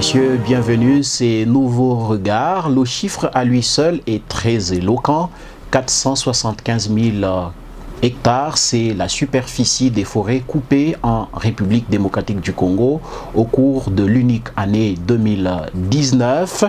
messieurs, bienvenue, c'est Nouveau Regard. Le chiffre à lui seul est très éloquent, 475 000 hectares, c'est la superficie des forêts coupées en République démocratique du Congo au cours de l'unique année 2019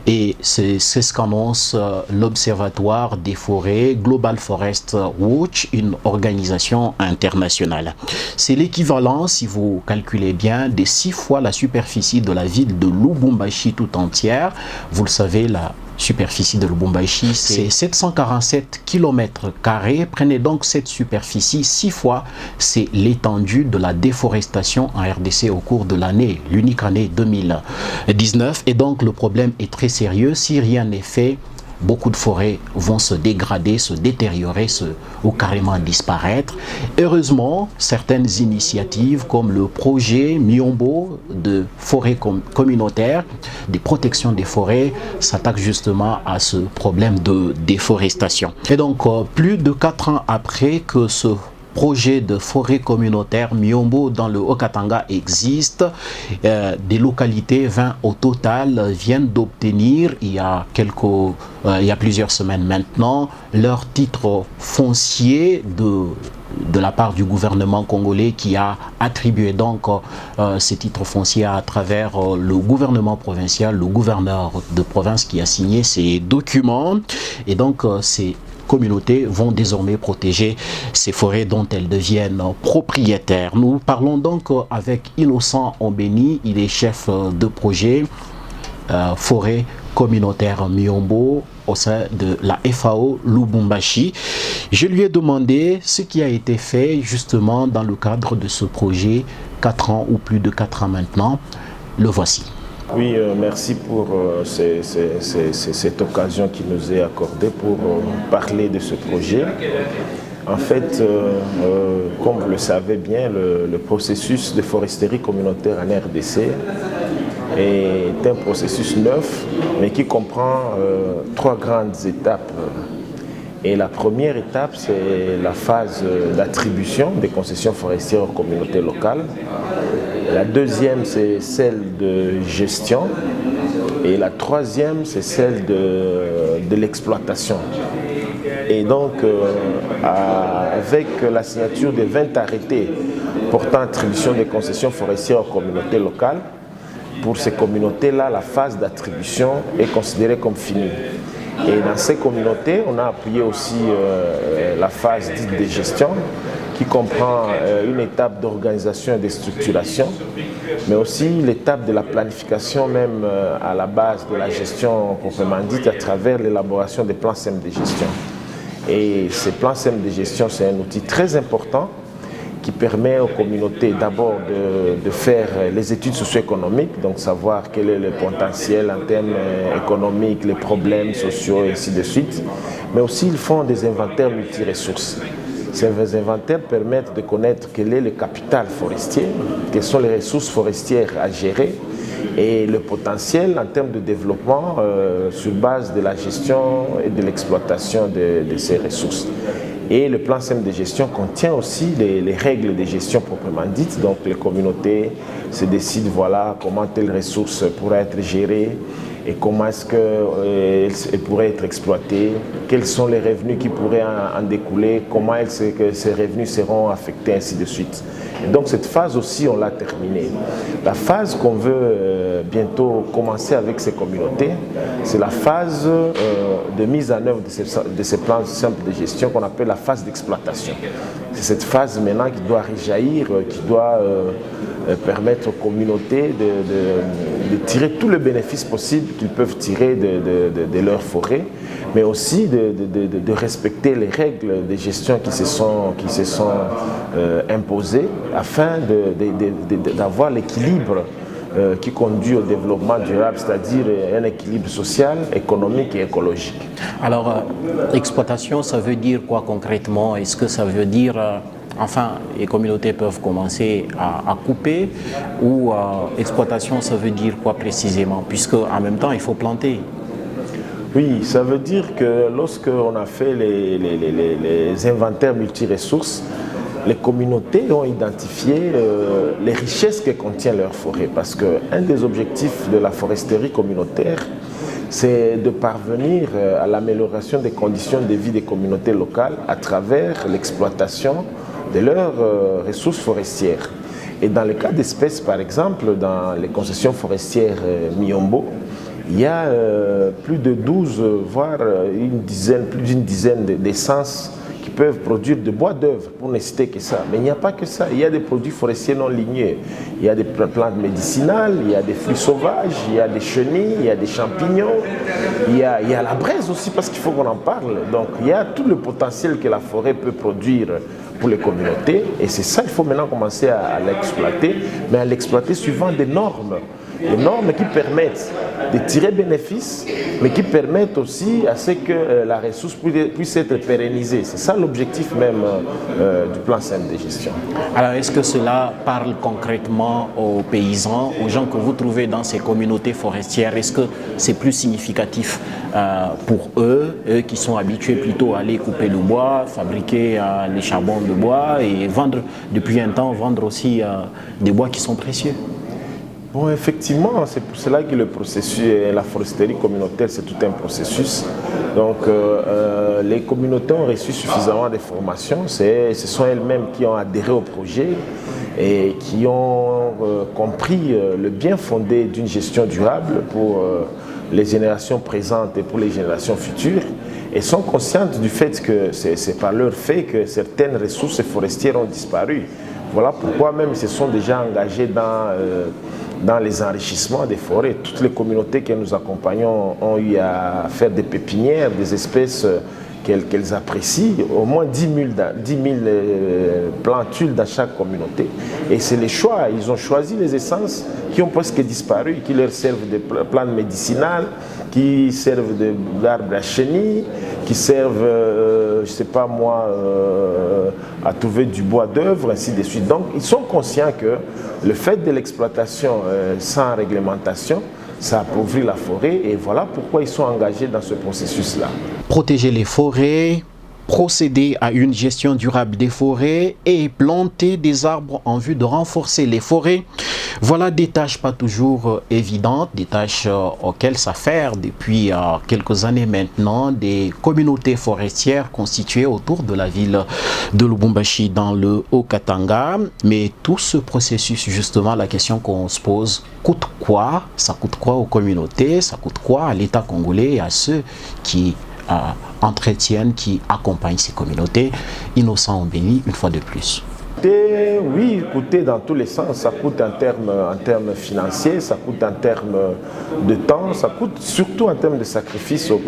et c'est ce qu'annonce l'Observatoire des forêts Global Forest Watch, une organisation internationale. C'est l'équivalent, si vous calculez bien, de 6 fois la superficie de la ville de Lubumbashi tout entière. Vous le savez, la superficie de Lubumbashi, c'est 747 km². Prenez donc cette superficie 6 fois, c'est l'étendue de la déforestation en RDC au cours de l'année, l'unique année 2019. Et donc le problème est très sérieux. Si rien n'est fait, beaucoup de forêts vont se dégrader, se détériorer ou carrément disparaître. Heureusement, certaines initiatives comme le projet Miombo de forêt communautaire, des protections des forêts, s'attaquent justement à ce problème de déforestation. Et donc, plus de 4 ans après que ce projet de forêt communautaire Miombo dans le Haut-Katanga existe, des localités, 20 au total, viennent d'obtenir, il y a plusieurs semaines maintenant, leur titre foncier de la part du gouvernement congolais qui a attribué donc ces titres fonciers à travers le gouvernement provincial, le gouverneur de province qui a signé ces documents. Et donc ces communautés vont désormais protéger ces forêts dont elles deviennent propriétaires. Nous parlons donc avec Innocent Ombeni, il est chef de projet forêt communautaire Miombo au sein de la FAO Lubumbashi. Je lui ai demandé ce qui a été fait justement dans le cadre de ce projet, 4 ans ou plus de 4 ans maintenant. Le voici. Oui, merci pour cette occasion qui nous est accordée pour parler de ce projet. En fait, comme vous le savez bien, le processus de foresterie communautaire en RDC est un processus neuf, mais qui comprend 3 grandes étapes. Et la première étape, c'est la phase d'attribution des concessions forestières aux communautés locales. La deuxième, c'est celle de gestion. Et la troisième, c'est celle de l'exploitation. Et donc, avec la signature des 20 arrêtés portant attribution des concessions forestières aux communautés locales, pour ces communautés-là, la phase d'attribution est considérée comme finie. Et dans ces communautés, on a appuyé aussi la phase dite de gestion, qui comprend une étape d'organisation et de structuration, mais aussi l'étape de la planification même à la base de la gestion proprement dite à travers l'élaboration des plans SEM de gestion. Et ces plans SEM de gestion, c'est un outil très important qui permet aux communautés d'abord de faire les études socio-économiques, donc savoir quel est le potentiel en termes économiques, les problèmes sociaux et ainsi de suite. Mais aussi ils font des inventaires multiressources. Ces inventaires permettent de connaître quel est le capital forestier, quelles sont les ressources forestières à gérer et le potentiel en termes de développement sur base de la gestion et de l'exploitation de ces ressources. Et le plan SEM de gestion contient aussi les règles de gestion proprement dites. Donc les communautés se décident voilà, comment telle ressource pourrait être gérée et comment est-ce qu'elle pourrait être exploitée, quels sont les revenus qui pourraient en découler, comment ces revenus seront affectés, ainsi de suite. Et donc cette phase aussi, on l'a terminée. La phase qu'on veut bientôt commencer avec ces communautés, c'est la phase de mise en œuvre de ces plans simples de gestion qu'on appelle la phase d'exploitation. C'est cette phase maintenant qui doit rejaillir, qui doit permettre aux communautés de tirer tous les bénéfices possibles qu'ils peuvent tirer de leur forêt, mais aussi de respecter les règles de gestion qui se sont imposées afin d'avoir l'équilibre qui conduit au développement durable, c'est-à-dire un équilibre social, économique et écologique. Alors, exploitation, ça veut dire quoi concrètement? Est-ce que ça veut dire, enfin, les communautés peuvent commencer à couper ou exploitation, ça veut dire quoi précisément? Puisque en même temps, il faut planter. Oui, ça veut dire que lorsqu'on a fait les inventaires multiressources, les communautés ont identifié les richesses que contient leur forêt. Parce qu'un des objectifs de la foresterie communautaire, c'est de parvenir à l'amélioration des conditions de vie des communautés locales à travers l'exploitation de leurs ressources forestières. Et dans le cas d'espèces, par exemple, dans les concessions forestières Miombo, il y a plus de 12, voire plus d'une dizaine d'essences qui peuvent produire de bois d'œuvre, pour ne citer que ça. Mais il n'y a pas que ça. Il y a des produits forestiers non lignés. Il y a des plantes médicinales, il y a des fruits sauvages, il y a des chenilles, il y a des champignons, il y a la braise aussi, parce qu'il faut qu'on en parle. Donc il y a tout le potentiel que la forêt peut produire pour les communautés. Et c'est ça, il faut maintenant commencer à l'exploiter, mais à l'exploiter suivant des normes. Des normes qui permettent de tirer bénéfice, mais qui permettent aussi à ce que la ressource puisse être pérennisée. C'est ça l'objectif même du plan simple de gestion. Alors, est-ce que cela parle concrètement aux paysans, aux gens que vous trouvez dans ces communautés forestières? Est-ce que c'est plus significatif pour eux qui sont habitués plutôt à aller couper le bois, fabriquer les charbons de bois et vendre, depuis un temps, vendre aussi des bois qui sont précieux? Bon, effectivement, c'est pour cela que le processus, la foresterie communautaire, c'est tout un processus. Donc, les communautés ont reçu suffisamment de formations. Ce sont elles-mêmes qui ont adhéré au projet et qui ont compris le bien fondé d'une gestion durable pour les générations présentes et pour les générations futures, et sont conscientes du fait que c'est par leur fait que certaines ressources forestières ont disparu. Voilà pourquoi même ils se sont déjà engagés dans les enrichissements des forêts. Toutes les communautés que nous accompagnons ont eu à faire des pépinières, des espèces qu'elles apprécient, au moins 10 000 plantules dans chaque communauté. Et c'est les choix. Ils ont choisi les essences qui ont presque disparu, qui leur servent de plantes médicinales, qui servent d'arbres à chenilles, qui servent, je ne sais pas moi, à trouver du bois d'œuvre, ainsi de suite. Donc, ils sont conscients que le fait de l'exploitation sans réglementation, ça appauvrit la forêt, et voilà pourquoi ils sont engagés dans ce processus-là. Protéger les forêts, procéder à une gestion durable des forêts et planter des arbres en vue de renforcer les forêts. Voilà des tâches pas toujours évidentes, des tâches auxquelles s'affairent depuis quelques années maintenant des communautés forestières constituées autour de la ville de Lubumbashi dans le Haut-Katanga. Mais tout ce processus, justement, la question qu'on se pose, coûte quoi? Ça coûte quoi aux communautés? Ça coûte quoi à l'État congolais et à ceux qui entretiennent, qui accompagnent ces communautés? Innocent Ombeni, une fois de plus. Oui, coûter dans tous les sens. Ça coûte en termes financiers, ça coûte en termes de temps, ça coûte surtout en termes de sacrifices au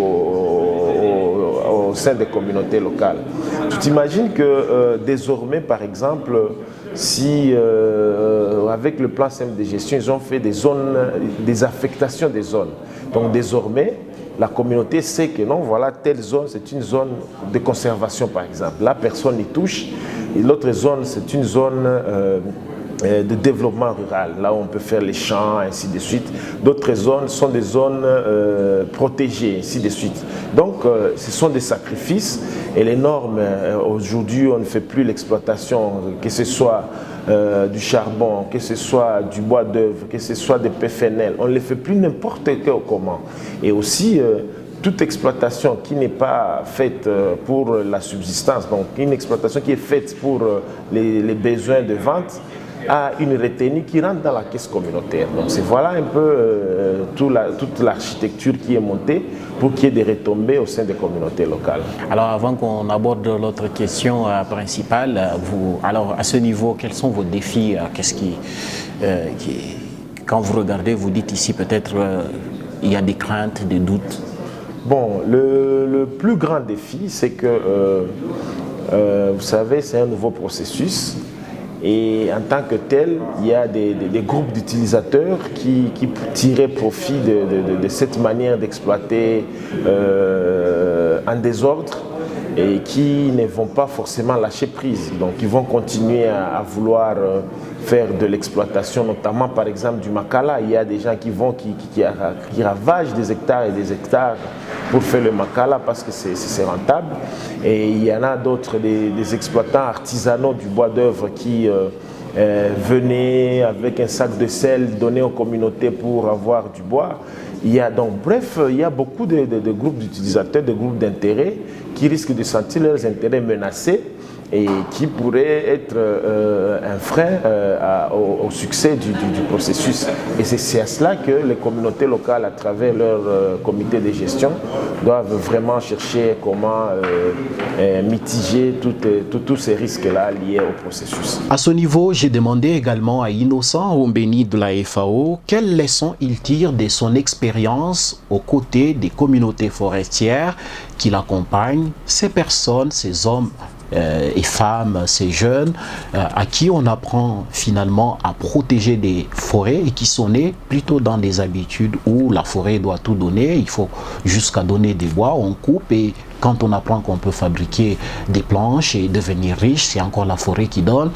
sein des communautés locales. Tu t'imagines que désormais, par exemple, si avec le plan simple de gestion, ils ont fait des affectations des zones. Donc désormais, la communauté sait que non, voilà, telle zone, c'est une zone de conservation, par exemple. Là, personne n'y touche. Et l'autre zone, c'est une zone de développement rural, là où on peut faire les champs, ainsi de suite. D'autres zones sont des zones protégées, ainsi de suite. Donc, ce sont des sacrifices. Et les normes, aujourd'hui, on ne fait plus l'exploitation, que ce soit du charbon, que ce soit du bois d'œuvre, que ce soit des PFNL. On ne les fait plus n'importe comment. Et aussi, toute exploitation qui n'est pas faite pour la subsistance, donc une exploitation qui est faite pour les besoins de vente, a une retenue qui rentre dans la caisse communautaire. Donc voilà un peu toute l'architecture qui est montée pour qu'il y ait des retombées au sein des communautés locales. Alors avant qu'on aborde l'autre question principale, alors à ce niveau, quels sont vos défis? Quand vous regardez, vous dites ici peut-être il y a des craintes, des doutes? Bon, le plus grand défi, c'est que, vous savez, c'est un nouveau processus. Et en tant que tel, il y a des groupes d'utilisateurs qui tiraient profit de cette manière d'exploiter en désordre et qui ne vont pas forcément lâcher prise. Donc ils vont continuer à vouloir faire de l'exploitation, notamment par exemple du Makala. Il y a des gens qui ravagent des hectares et des hectares pour faire le makala parce que c'est rentable. Et il y en a d'autres, des exploitants artisanaux du bois d'œuvre qui venaient avec un sac de sel donné aux communautés pour avoir du bois. Il y a donc, bref, il y a beaucoup de groupes d'utilisateurs, de groupes d'intérêts qui risquent de sentir leurs intérêts menacés et qui pourrait être un frein au succès du processus. Et c'est à cela que les communautés locales, à travers leur comité de gestion, doivent vraiment chercher comment mitiger tous ces risques-là liés au processus. À ce niveau, j'ai demandé également à Innocent Ombeni de la FAO quelles leçons il tire de son expérience aux côtés des communautés forestières qui l'accompagnent, ces personnes, ces hommes et femmes, ces jeunes à qui on apprend finalement à protéger des forêts et qui sont nés plutôt dans des habitudes où la forêt doit tout donner, il faut jusqu'à donner des bois, on coupe et quand on apprend qu'on peut fabriquer des planches et devenir riche, c'est encore la forêt qui donne.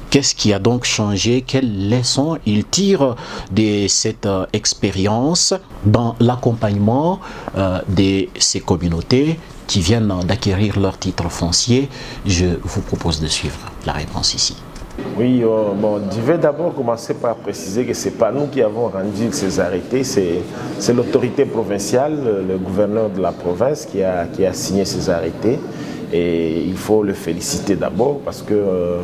Qu'est-ce qui a donc changé? Quelles leçons il tire de cette expérience dans l'accompagnement de ces communautés qui viennent d'acquérir leur titre foncier? Je vous propose de suivre la réponse ici. Oui, bon, je vais d'abord commencer par préciser que ce n'est pas nous qui avons rendu ces arrêtés, c'est l'autorité provinciale, le gouverneur de la province qui a signé ces arrêtés. Et il faut le féliciter d'abord parce que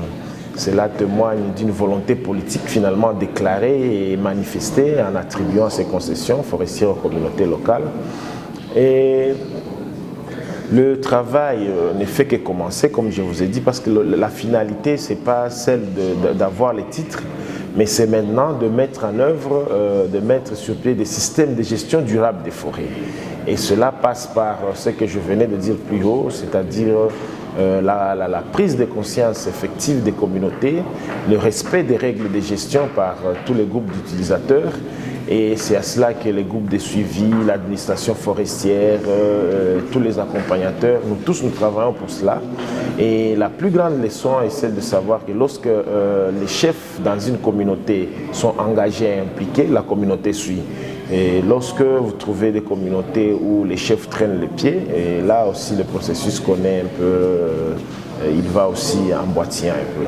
cela témoigne d'une volonté politique finalement déclarée et manifestée en attribuant ces concessions forestières aux communautés locales. Et le travail ne fait que commencer, comme je vous ai dit, parce que la finalité, ce n'est pas celle d'avoir les titres, mais c'est maintenant de mettre en œuvre, de mettre sur pied des systèmes de gestion durable des forêts. Et cela passe par ce que je venais de dire plus haut, c'est-à-dire la prise de conscience effective des communautés, le respect des règles de gestion par tous les groupes d'utilisateurs. Et c'est à cela que les groupes de suivi, l'administration forestière, tous les accompagnateurs, nous tous nous travaillons pour cela. Et la plus grande leçon est celle de savoir que lorsque les chefs dans une communauté sont engagés et impliqués, la communauté suit. Et lorsque vous trouvez des communautés où les chefs traînent les pieds, et là aussi le processus connaît un peu, il va aussi emboîter un peu.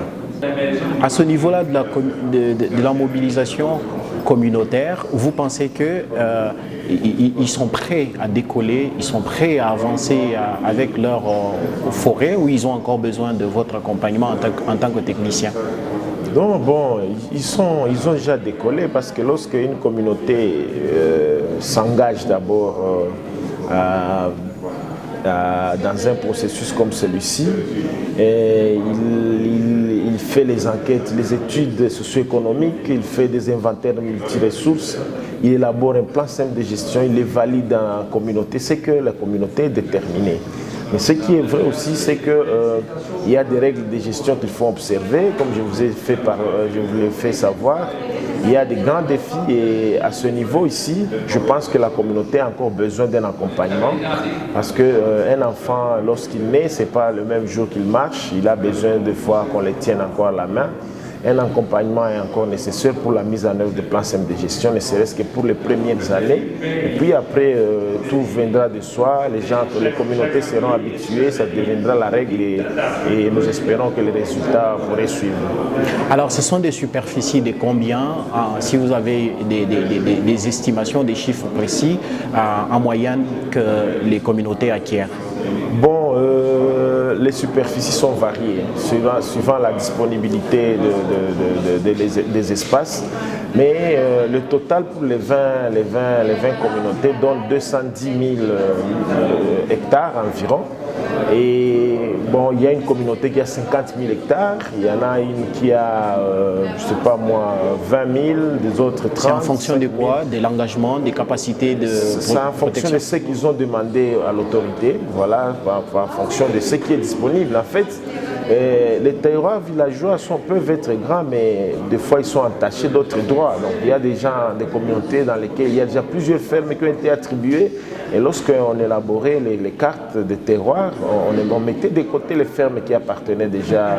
À ce niveau-là de la mobilisation communautaire, vous pensez qu'ils sont prêts à décoller, ils sont prêts à avancer avec leur forêt ou ils ont encore besoin de votre accompagnement en tant que technicien? Donc bon, ils ont déjà décollé parce que lorsque une communauté s'engage d'abord dans un processus comme celui-ci, il fait les enquêtes, les études socio-économiques, il fait des inventaires multiressources, il élabore un plan simple de gestion, il les valide dans la communauté, c'est que la communauté est déterminée. Mais ce qui est vrai aussi, c'est qu'il y a des règles de gestion qu'il faut observer, comme je vous l'ai fait savoir. Il y a des grands défis et à ce niveau ici, je pense que la communauté a encore besoin d'un accompagnement parce qu'un enfant, lorsqu'il naît, ce n'est pas le même jour qu'il marche, il a besoin de fois qu'on le tienne encore à la main. Un accompagnement est encore nécessaire pour la mise en œuvre de plans simples de gestion, ne serait-ce que pour les premières années. Et puis après, tout viendra de soi, les communautés seront habituées, ça deviendra la règle et nous espérons que les résultats pourraient suivre. Alors ce sont des superficies de combien, si vous avez des estimations, des chiffres précis, en moyenne que les communautés acquièrent? Bon, les superficies sont variées, suivant la disponibilité des espaces, mais le total pour les 20 communautés donne 210 000 hectares environ. Et bon, il y a une communauté qui a 50 000 hectares, il y en a une qui a, je ne sais pas moi, 20 000, des autres 30 000. C'est en fonction de quoi? De l'engagement, des capacités de protection? C'est en fonction de ce qu'ils ont demandé à l'autorité, voilà, en fonction de ce qui est disponible. En fait, les terroirs villageois peuvent être grands, mais des fois ils sont entachés d'autres droits. Donc il y a des communautés dans lesquelles il y a déjà plusieurs fermes qui ont été attribuées. Et lorsqu'on élaborait les cartes de terroirs, on mettait de côté les fermes qui appartenaient déjà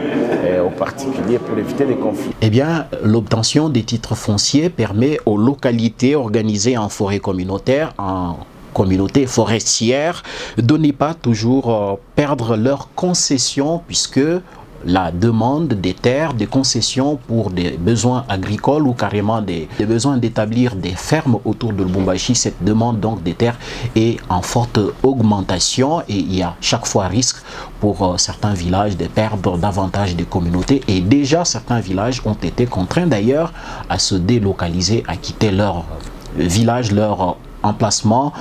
aux particuliers pour éviter des conflits. Eh bien, l'obtention des titres fonciers permet aux localités organisées en forêt communautaire, en communautés forestières de ne pas toujours perdre leurs concessions, puisque la demande des terres, des concessions pour des besoins agricoles ou carrément des besoins d'établir des fermes autour de Lubumbashi, cette demande donc des terres est en forte augmentation et il y a chaque fois risque pour certains villages de perdre davantage de communautés, et déjà certains villages ont été contraints d'ailleurs à se délocaliser, à quitter leur village, leur emplacement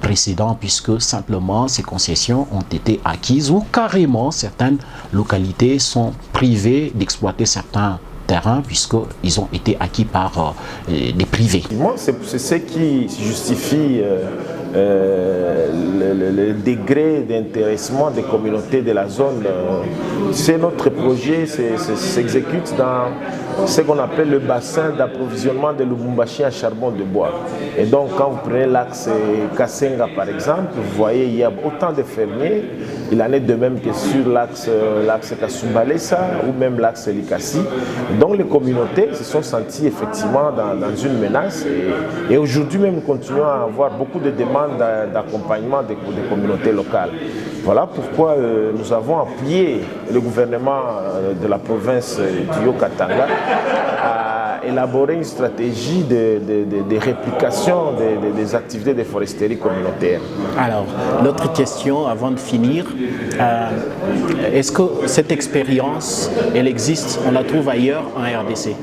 précédent, puisque simplement ces concessions ont été acquises ou carrément certaines localités sont privées d'exploiter certains terrains puisqu'ils ont été acquis par des privés. C'est ce qui justifie le degré d'intéressement des communautés de la zone. C'est notre projet s'exécute dans ce qu'on appelle le bassin d'approvisionnement de Lubumbashi en charbon de bois. Et donc quand vous prenez l'axe Kasenga par exemple, vous voyez il y a autant de fermiers. Il en est de même que sur l'axe Kasumbalesa ou même l'axe Likasi. Donc les communautés se sont senties effectivement dans une menace, et aujourd'hui même nous continuons à avoir beaucoup de demandes d'accompagnement des communautés locales. Voilà pourquoi nous avons appuyé le gouvernement de la province du Haut-Katanga à élaborer une stratégie de réplication des activités de foresterie communautaire. Alors, l'autre question avant de finir, est-ce que cette expérience, elle existe, on la trouve ailleurs en RDC?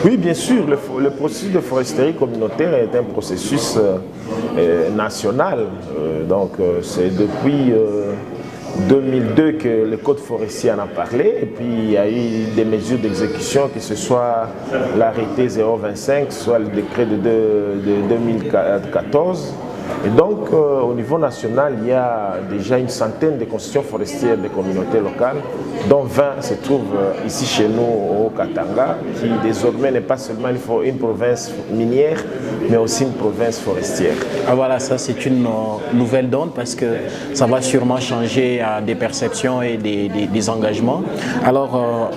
Oui, bien sûr, le processus de foresterie communautaire est un processus national. Donc, c'est depuis 2002 que le Code forestier en a parlé, et puis il y a eu des mesures d'exécution, que ce soit l'arrêté 025, soit le décret de 2014. Et donc, au niveau national, il y a déjà une centaine de concessions forestières des communautés locales, dont 20 se trouvent ici chez nous au Katanga, qui désormais n'est pas seulement une province minière, mais aussi une province forestière. Ah voilà, ça c'est une nouvelle donne, parce que ça va sûrement changer des perceptions et des engagements. Alors,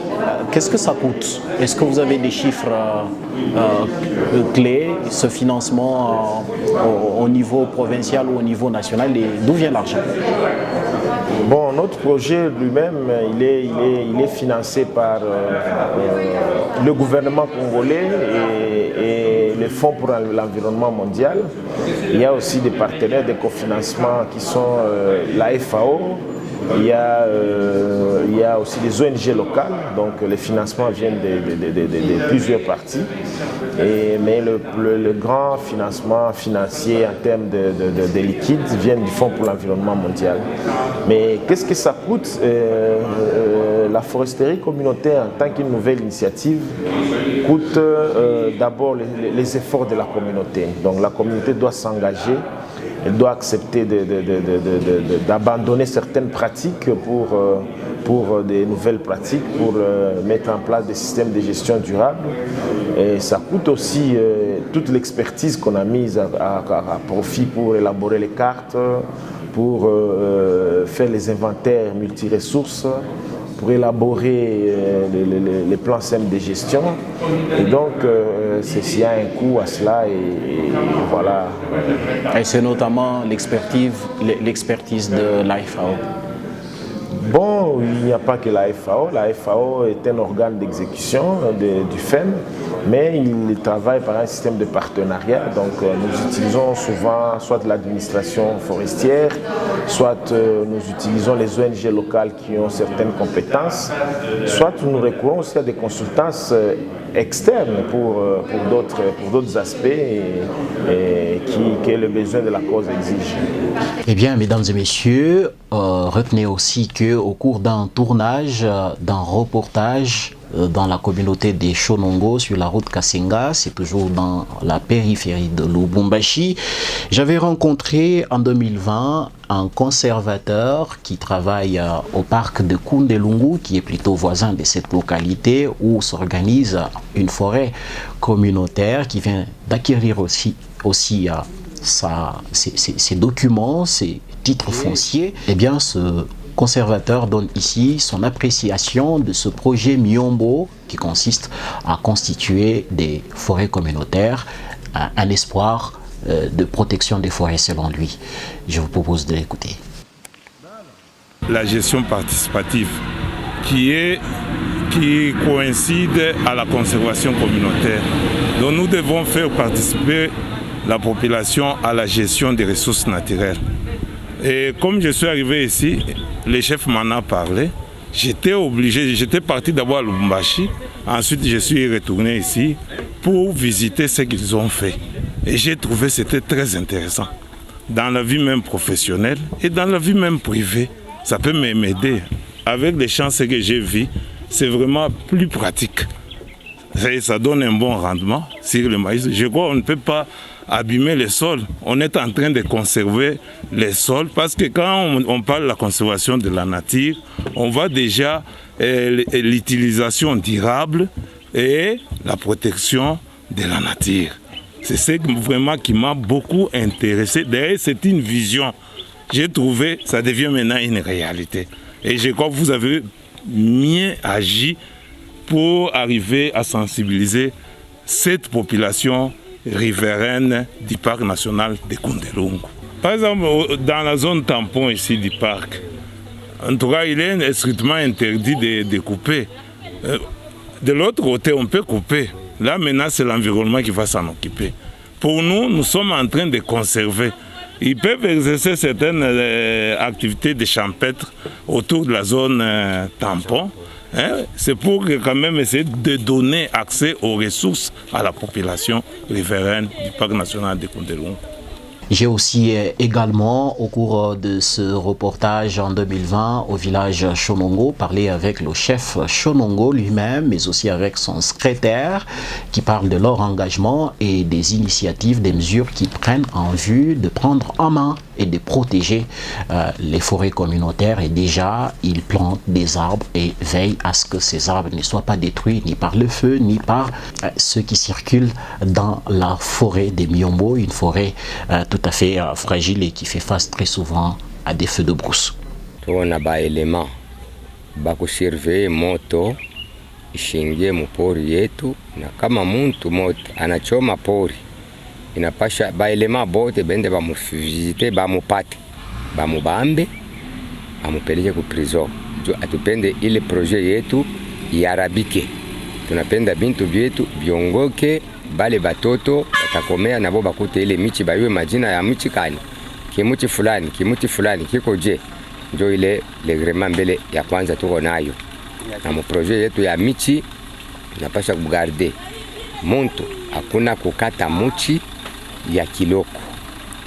qu'est-ce que ça coûte? Est-ce que vous avez des chiffres clés, ce financement au niveau provincial ou au niveau national, et d'où vient l'argent? Bon, notre projet lui-même, il est financé par le gouvernement congolais et le Fonds pour l'environnement mondial. Il y a aussi des partenaires de cofinancement qui sont la FAO. Il y a aussi des ONG locales, donc les financements viennent de plusieurs parties. Mais le grand financement financier en termes de liquide vient du Fonds pour l'environnement mondial. Mais qu'est-ce que ça coûte? La foresterie communautaire en tant qu'une nouvelle initiative coûte d'abord les efforts de la communauté. Donc la communauté doit s'engager. Elle doit accepter d'abandonner certaines pratiques pour des nouvelles pratiques, pour mettre en place des systèmes de gestion durable. Et ça coûte aussi toute l'expertise qu'on a mise à profit pour élaborer les cartes, pour faire les inventaires multiressources, pour élaborer les plans SEM de gestion. Et donc, il y a un coût à cela, et voilà. Et c'est notamment l'expertise de l'AFAO. Bon, il n'y a pas que la FAO. La FAO est un organe d'exécution du FEM, mais il travaille par un système de partenariat. Donc nous utilisons souvent soit de l'administration forestière, soit nous utilisons les ONG locales qui ont certaines compétences, soit nous recourons aussi à des consultances externes pour d'autres aspects que le besoin de la cause exige. Eh bien, mesdames et messieurs, retenez aussi qu'au cours d'un tournage, d'un reportage dans la communauté des Shonongo sur la route Kasenga, c'est toujours dans la périphérie de Lubumbashi, j'avais rencontré en 2020 un conservateur qui travaille au parc de Kundelungu, qui est plutôt voisin de cette localité où s'organise une forêt communautaire, qui vient d'acquérir aussi ses documents, ses titres fonciers. Eh bien, ce conservateur donne ici son appréciation de ce projet Myombo qui consiste à constituer des forêts communautaires, un espoir de protection des forêts selon lui. Je vous propose de l'écouter. La gestion participative qui coïncide à la conservation communautaire. Donc nous devons faire participer la population à la gestion des ressources naturelles. Et comme je suis arrivé ici, le chef m'en a parlé. J'étais parti d'abord à Lubumbashi, ensuite je suis retourné ici pour visiter ce qu'ils ont fait. Et j'ai trouvé que c'était très intéressant. Dans la vie même professionnelle et dans la vie même privée, ça peut m'aider. Avec les chances que j'ai vues, c'est vraiment plus pratique. Ça donne un bon rendement sur le maïs. Je crois qu'on ne peut pas abîmer les sols. On est en train de conserver les sols parce que quand on parle de la conservation de la nature, on voit déjà l'utilisation durable et la protection de la nature. C'est ce vraiment qui m'a beaucoup intéressé. D'ailleurs, c'est une vision. J'ai trouvé que ça devient maintenant une réalité. Et je crois que vous avez mieux agi pour arriver à sensibiliser cette population riveraine du parc national de Kundelungu. Par exemple, dans la zone tampon ici du parc, en tout cas, il est strictement interdit de couper. De l'autre côté, on peut couper. Là, maintenant, c'est l'environnement qui va s'en occuper. Pour nous, nous sommes en train de conserver. Ils peuvent exercer certaines activités de champêtre autour de la zone tampon. C'est pour quand même essayer de donner accès aux ressources à la population riveraine du parc national de Kundelungu. J'ai aussi également, au cours de ce reportage en 2020 au village Shonongo, parlé avec le chef Shonongo lui-même, mais aussi avec son secrétaire, qui parle de leur engagement et des initiatives, des mesures qu'ils prennent en vue de prendre en main et de protéger les forêts communautaires. Et déjà, ils plantent des arbres et veillent à ce que ces arbres ne soient pas détruits ni par le feu, ni par ceux qui circulent dans la forêt des Miombo, une forêt tout à fait fragile et qui fait face très souvent à des feux de brousse. Tuona baelema bakusurveye moto ishingie mupori yetu, na kama muntu moto anachoma pori inapasha baelema bote bende bamufizite, bamupate, bamubambe, bamupeleke ku prison. Atupende ile projet yetu yarabike. Tunapenda bintu byetu biongoke, bale batoto batakomea nabo bakute ile michi, bayue majina ya michi kani, kimuchi fulani, kimuchi fulani kiko je. Njo ile legrema mbele ya kwanza tuko nayo. Na mu projet yetu ya michi napasha kugarde muntu hakuna kukata muchi ya kiloko,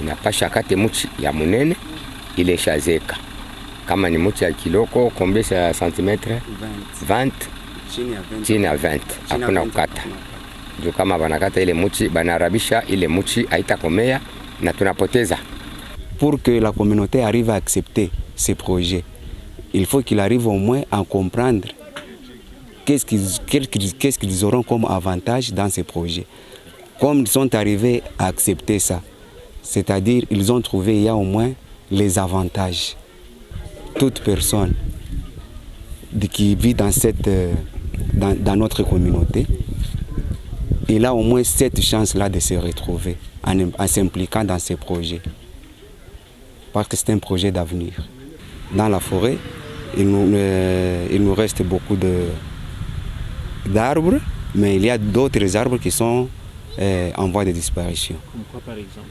inapasha kate muchi ya munene ile shazeka. Kama ni muchi ya kiloko kombesha santimetre 20 chini ya 20 hakuna kukata. Ndio kama banakata ile muchi banarabisha ile muchi haitakomea na tunapoteza. Pour que la communauté arrive à accepter ces projets, il faut qu'il arrive au moins à comprendre qu'est-ce qu'ils auront comme avantage dans ces projets. Comme ils sont arrivés à accepter ça, c'est-à-dire ils ont trouvé il y a au moins les avantages. Toute personne qui vit dans notre communauté, il a au moins cette chance-là de se retrouver en s'impliquant dans ces projets. Parce que c'est un projet d'avenir. Dans la forêt, il nous reste beaucoup d'arbres, mais il y a d'autres arbres qui sont en voie de disparition. Comme quoi par exemple?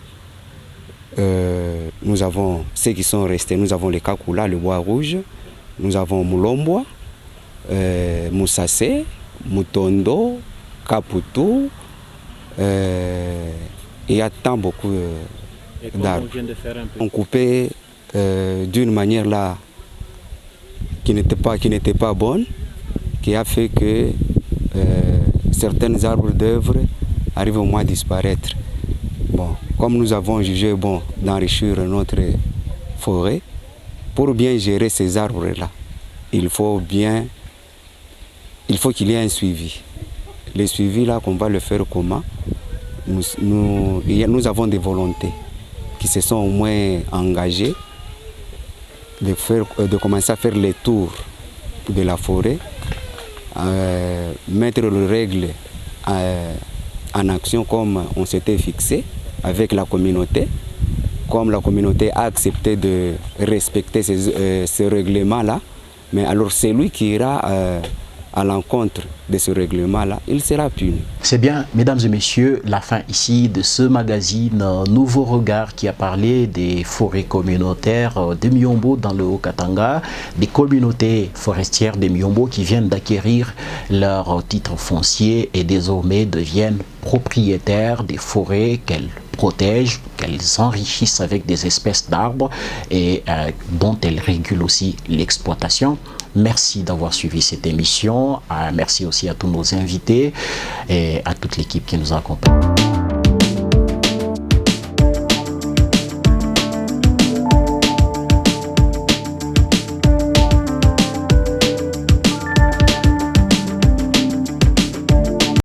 Nous avons ceux qui sont restés, nous avons les Kakula, le bois rouge, nous avons Mulomboa, Moussase, Mutondo, Kaputu, il y a tant beaucoup d'arbres. On coupait d'une manière là qui n'était pas bonne, qui a fait que certains arbres d'œuvre arrivent au moins à disparaître. Bon, comme nous avons jugé bon d'enrichir notre forêt, pour bien gérer ces arbres-là, il faut qu'il y ait un suivi. Le suivi là, qu'on va le faire comment? Nous avons des volontés qui se sont au moins engagées de commencer à faire les tours de la forêt, mettre les règles en action comme on s'était fixé avec la communauté. Comme la communauté a accepté de respecter ce règlement-là, mais alors c'est lui qui ira à l'encontre de ce règlement-là, il sera puni. C'est bien, mesdames et messieurs, la fin ici de ce magazine Nouveau Regard qui a parlé des forêts communautaires de Miombo dans le Haut-Katanga, des communautés forestières de Miombo qui viennent d'acquérir leur titre foncier et désormais deviennent propriétaires des forêts qu'elles protègent, qu'elles enrichissent avec des espèces d'arbres et dont elles régulent aussi l'exploitation. Merci d'avoir suivi cette émission. Merci aussi à tous nos invités et à toute l'équipe qui nous accompagne.